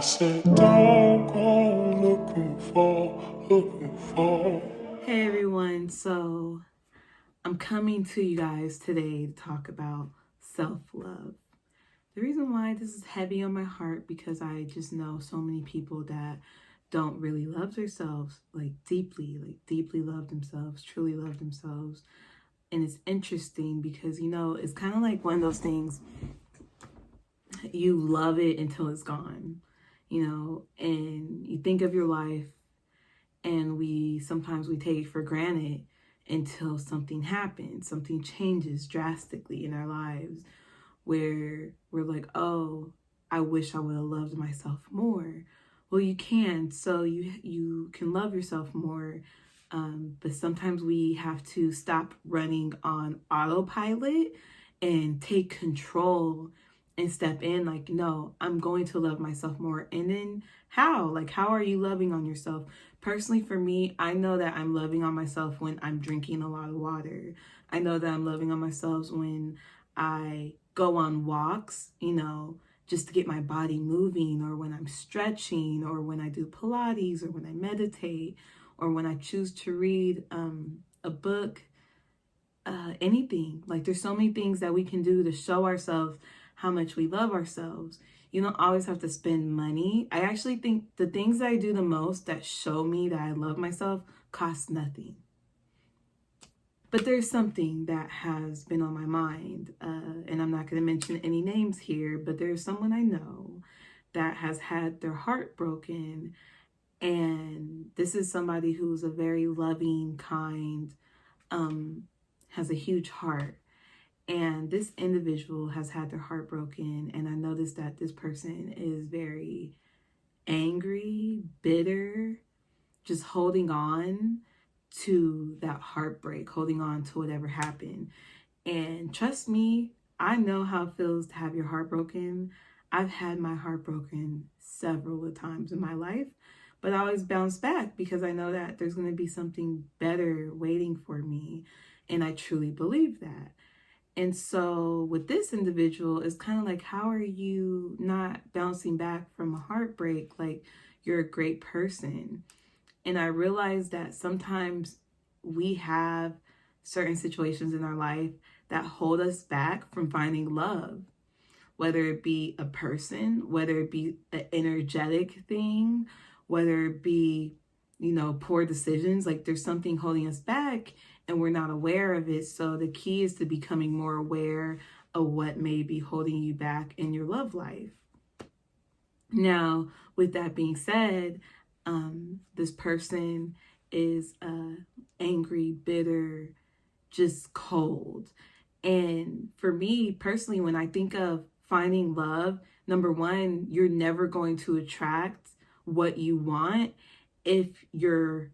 said, don't go looking for. Hey everyone, so I'm coming to you guys today to talk about self-love. The reason why this is heavy on my heart because I just know so many people that don't really love themselves like deeply love themselves, truly love themselves. And it's interesting because it's kind of like one of those things, you love it until it's gone, and you think of your life and sometimes we take it for granted until something happens, something changes drastically in our lives where we're like, oh, I wish I would have loved myself more. Well, you can, so you can love yourself more, but sometimes we have to stop running on autopilot and take control and step in like, no, I'm going to love myself more. And then how are you loving on yourself? Personally, for me, I know that I'm loving on myself when I'm drinking a lot of water. I know that I'm loving on myself when I go on walks, just to get my body moving, or when I'm stretching, or when I do Pilates, or when I meditate, or when I choose to read a book, anything. Like, there's so many things that we can do to show ourselves how much we love ourselves. You don't always have to spend money. I actually think the things that I do the most that show me that I love myself cost nothing. But there's something that has been on my mind, and I'm not going to mention any names here, but there's someone I know that has had their heart broken. And this is somebody who's a very loving, kind, has a huge heart. And this individual has had their heart broken. And I noticed that this person is very angry, bitter, just holding on to that heartbreak, holding on to whatever happened. And trust me, I know how it feels to have your heart broken. I've had my heart broken several times in my life, but I always bounce back because I know that there's going to be something better waiting for me. And I truly believe that. And so with this individual, it's kind of like, how are you not bouncing back from a heartbreak? Like, you're a great person. And I realized that sometimes we have certain situations in our life that hold us back from finding love, whether it be a person, whether it be an energetic thing, whether it be, poor decisions. Like, there's something holding us back and we're not aware of it. So the key is to becoming more aware of what may be holding you back in your love life. Now, with that being said, this person is angry, bitter, just cold. And for me personally, when I think of finding love, number one, you're never going to attract what you want if you're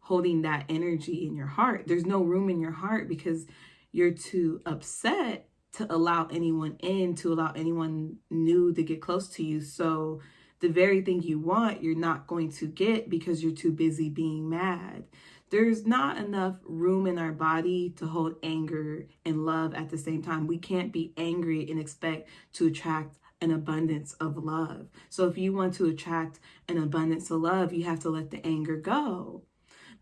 holding that energy in your heart. There's no room in your heart because you're too upset to allow anyone in, to allow anyone new to get close to you. So the very thing you want, you're not going to get because you're too busy being mad. There's not enough room in our body to hold anger and love at the same time. We can't be angry and expect to attract an abundance of love. So if you want to attract an abundance of love, you have to let the anger go.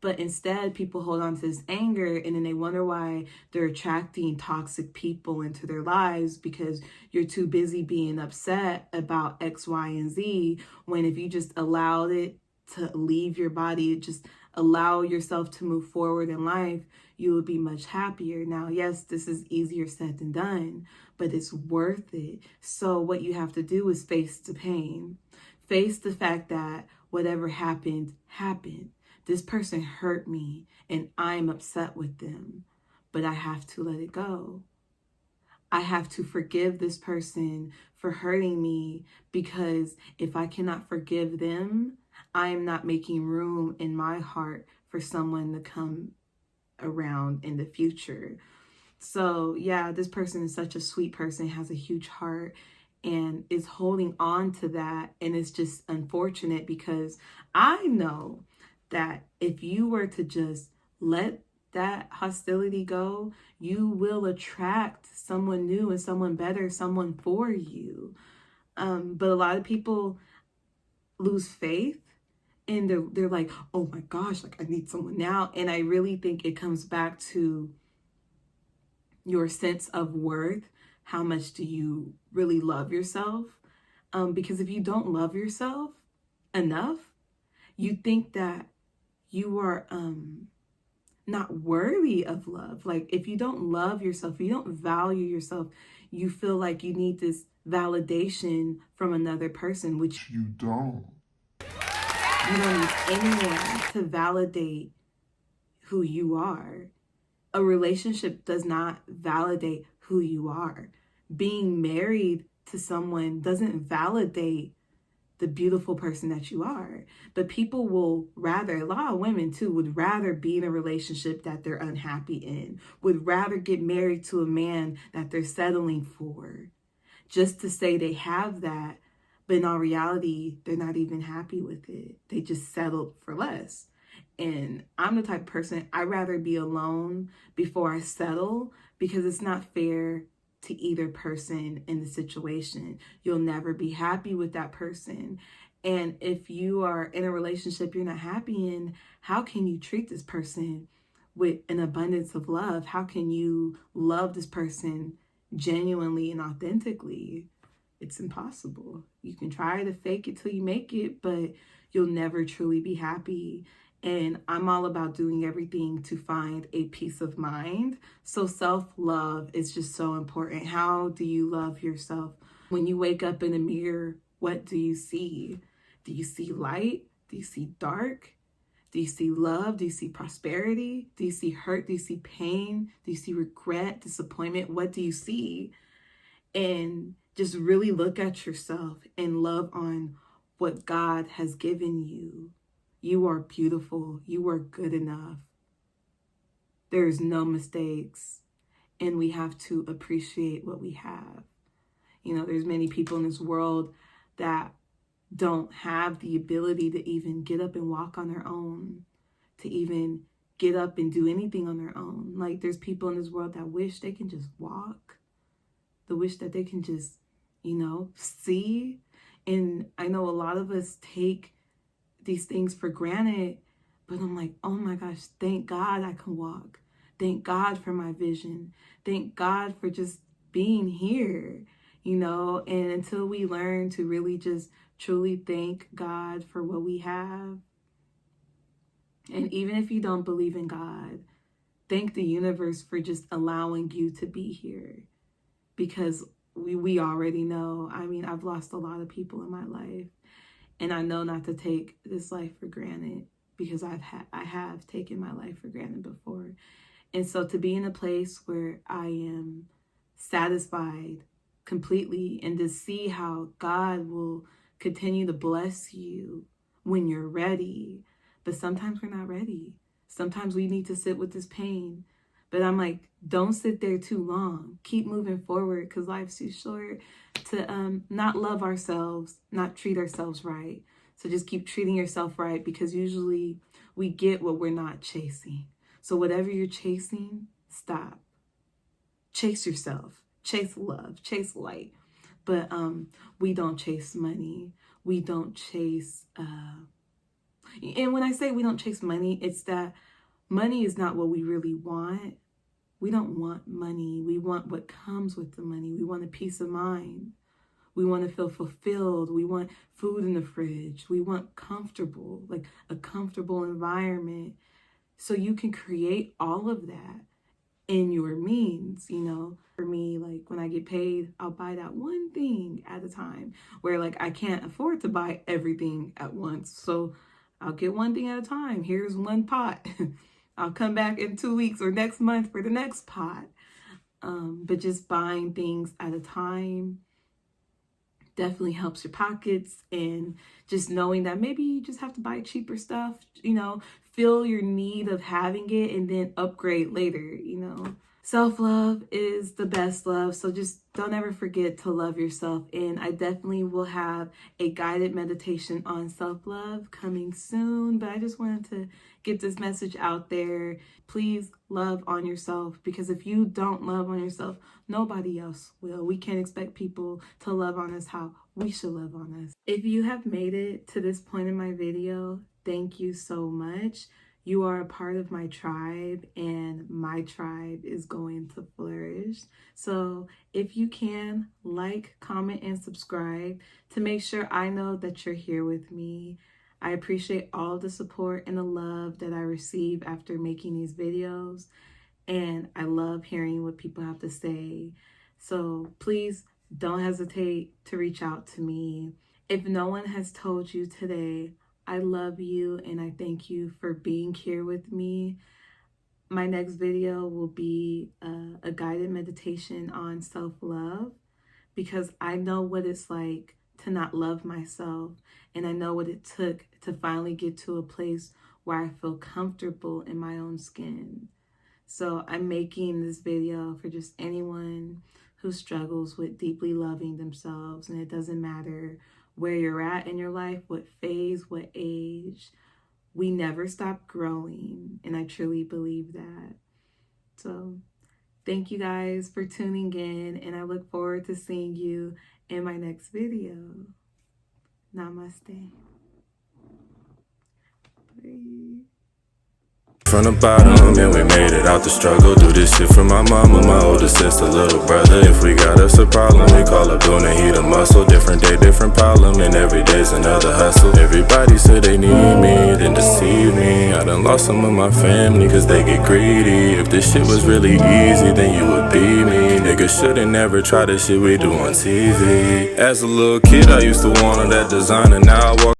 But instead, people hold on to this anger and then they wonder why they're attracting toxic people into their lives because you're too busy being upset about X, Y, and Z. When if you just allowed it to leave your body, just allow yourself to move forward in life, you would be much happier. Now, yes, this is easier said than done, but it's worth it. So what you have to do is face the pain. Face the fact that whatever happened, happened. This person hurt me and I'm upset with them, but I have to let it go. I have to forgive this person for hurting me because if I cannot forgive them, I am not making room in my heart for someone to come around in the future. So yeah, this person is such a sweet person, has a huge heart, and is holding on to that. And it's just unfortunate because I know that if you were to just let that hostility go, you will attract someone new and someone better, someone for you. But a lot of people lose faith, and they're like, oh my gosh, like I need someone now. And I really think it comes back to your sense of worth. How much do you really love yourself? Because if you don't love yourself enough, you think that you are not worthy of love. Like if you don't love yourself, if you don't value yourself, you feel like you need this validation from another person, which You don't. you don't need anyone to validate who you are. A relationship does not validate who you are. Being married to someone doesn't validate the beautiful person that you are. But people will rather, a lot of women too, would rather be in a relationship that they're unhappy in, would rather get married to a man that they're settling for, just to say they have that. But in all reality, they're not even happy with it. They just settled for less. And I'm the type of person, I'd rather be alone before I settle, because it's not fair to either person in the situation. You'll never be happy with that person. And if you are in a relationship you're not happy in, how can you treat this person with an abundance of love? How can you love this person genuinely and authentically? It's impossible. You can try to fake it till you make it, but you'll never truly be happy. And I'm all about doing everything to find a peace of mind. So self-love is just so important. How do you love yourself? When you wake up in the mirror, what do you see? Do you see light? Do you see dark? Do you see love? Do you see prosperity? Do you see hurt? Do you see pain? Do you see regret, disappointment? What do you see? And just really look at yourself and love on what God has given you. You are beautiful. You are good enough. There's no mistakes. And we have to appreciate what we have. You know, there's many people in this world that don't have the ability to even get up and walk on their own, to even get up and do anything on their own. Like there's people in this world that wish they can just walk, the wish that they can just, see. And I know a lot of us take these things for granted, but I'm like, oh my gosh, thank God I can walk. Thank God for my vision. Thank God for just being here, and until we learn to really just truly thank God for what we have. And even if you don't believe in God, thank the universe for just allowing you to be here, because we already know. I mean, I've lost a lot of people in my life, and I know not to take this life for granted, because I have taken my life for granted before. And so to be in a place where I am satisfied completely, and to see how God will continue to bless you when you're ready. But sometimes we're not ready. Sometimes we need to sit with this pain. But I'm like, don't sit there too long. Keep moving forward, because life's too short to not love ourselves, not treat ourselves right. So just keep treating yourself right, because usually we get what we're not chasing. So whatever you're chasing, stop. Chase yourself. Chase love. Chase light. But we don't chase money. We don't chase... and when I say we don't chase money, it's that money is not what we really want. We don't want money. We want what comes with the money. We want a peace of mind. We want to feel fulfilled. We want food in the fridge. We want comfortable, like a comfortable environment. So you can create all of that in your means, For me, like when I get paid, I'll buy that one thing at a time, where like I can't afford to buy everything at once. So I'll get one thing at a time. Here's one pot. I'll come back in 2 weeks or next month for the next pot. But just buying things at a time definitely helps your pockets. And just knowing that maybe you just have to buy cheaper stuff, feel your need of having it and then upgrade later, Self-love is the best love, so just don't ever forget to love yourself. And I definitely will have a guided meditation on self-love coming soon, but I just wanted to get this message out there. Please love on yourself, because if you don't love on yourself, nobody else will. We can't expect people to love on us how we should love on us. If you have made it to this point in my video, thank you so much. You are a part of my tribe, and my tribe is going to flourish. So if you can, like, comment, and subscribe to make sure I know that you're here with me. I appreciate all the support and the love that I receive after making these videos, and I love hearing what people have to say. So please don't hesitate to reach out to me. If no one has told you today, I love you and I thank you for being here with me. My next video will be a guided meditation on self-love, because I know what it's like to not love myself, and I know what it took to finally get to a place where I feel comfortable in my own skin. So I'm making this video for just anyone who struggles with deeply loving themselves, and it doesn't matter where you're at in your life, what phase, what age. We never stop growing, and I truly believe that. So thank you guys for tuning in, and I look forward to seeing you in my next video. Namaste. Bye. From the bottom, and we made it out the struggle. Do this shit for my mama, my older sister, little brother. If we got us a problem, we call up Boone and he the muscle. Different day, different problem, and every day's another hustle. Everybody said they need me, then deceive me. I done lost some of my family cause they get greedy. If this shit was really easy, then you would be me. Niggas should've never tried this shit we do on TV. As a little kid, I used to want all that designer. Now I walk